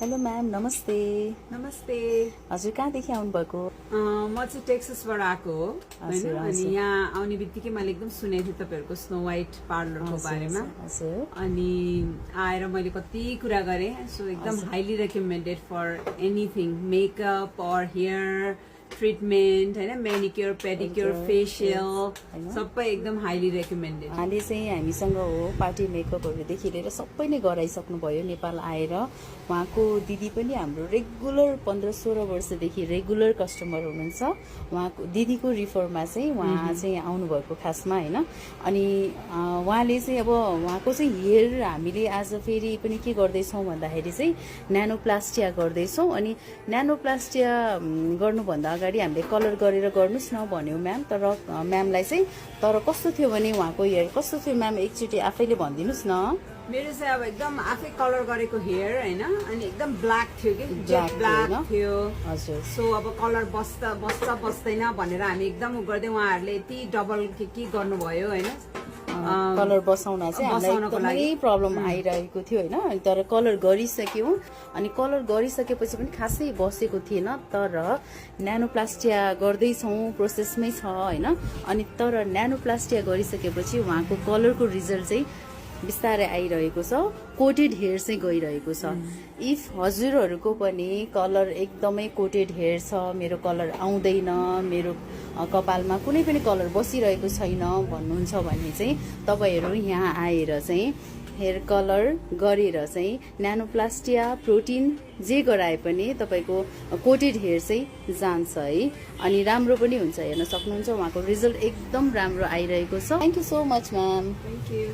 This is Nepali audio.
हेलो म्याम, नमस्ते। नमस्ते। हजुर कहाँदेखि आउनुभएको? म चाहिँ टेक्ससबाट आएको हो हैन। अनि यहाँ आउने बित्तिकै मैले एकदम सुनेको थिएँ तपाईँहरूको स्नो वाइट पार्लरको बारेमा। अनि आएर मैले कति कुरा गरेँ। सो एकदम highly recommended for anything, makeup और हेयर ट्रिटमेन्ट हैन, मेनिक्योर पेडिक्योर फेसियल सबै एकदम हाइली रेकमेन्डेड। उहाँले चाहिँ हामीसँग हो पार्टी मेकअपहरूदेखि लिएर सबै नै गराइसक्नु भयो नेपाल आएर। उहाँको दिदी पनि हाम्रो रेगुलर 15-16 वर्षदेखि रेगुलर कस्टमर हुनुहुन्छ। उहाँको दिदीको रिफरमा चाहिँ उहाँ चाहिँ आउनुभएको खासमा हैन। अनि उहाँले चाहिँ अब उहाँको चाहिँ हेयर हामीले आज फेरि पनि के गर्दैछौँ भन्दाखेरि चाहिँ न्यानोप्लास्टिया गर्दैछौँ। अनि न्यानोप्लास्टिया गर्नुभन्दा अगाडि हामीले कलर गरेर गर्नुस् न भन्यो म्याम। तर म्यामलाई चाहिँ तर कस्तो थियो भने उहाँको हेयर कस्तो थियो म्याम, एकचोटि आफैले भनिदिनुस् न। मेरो चाहिँ अब एकदम आफै कलर गरेको हेयर हैन, अनि एकदम ब्ल्याक थियो कि, जेट ब्ल्याक थियो। हजुर। सो अब कलर बस्दैन भनेर हामी एकदम गर्दै उहाँहरूले यति डबल के गर्नुभयो हैन। कलर बसाउन चाहिँ हामीलाई एकदमै प्रब्लम आइरहेको थियो हैन। तर कलर गरिसक्यौँ। अनि कलर गरिसकेपछि पनि खासै बसेको थिएन। तर न्यानोप्लास्टिया गर्दैछौँ, प्रोसेसमै छ हैन। अनि तर न्यानोप्लास्टिया गरिसकेपछि उहाँको कलरको रिजल्ट चाहिँ बिस्तारै आइरहेको छ, कोटेड हेयर चाहिँ गइरहेको छ। इफ हजुरहरूको पनि कलर एकदमै कोटेड हेयर छ, मेरो कलर आउँदैन, मेरो कपालमा कुनै पनि कलर बसिरहेको छैन भन्नुहुन्छ भने चाहिँ तपाईहरू यहाँ आएर चाहिँ हेयर कलर गरेर चाहिँ न्यानोप्लास्टिया प्रोटिन जे गराए पनि तपाईको कोटेड हेयर चाहिँ जान्छ है। अनि राम्रो पनि हुन्छ, हेर्न सक्नुहुन्छ उहाँको रिजल्ट एकदम राम्रो आइरहेको छ। Thank you so much ma'am. Thank you.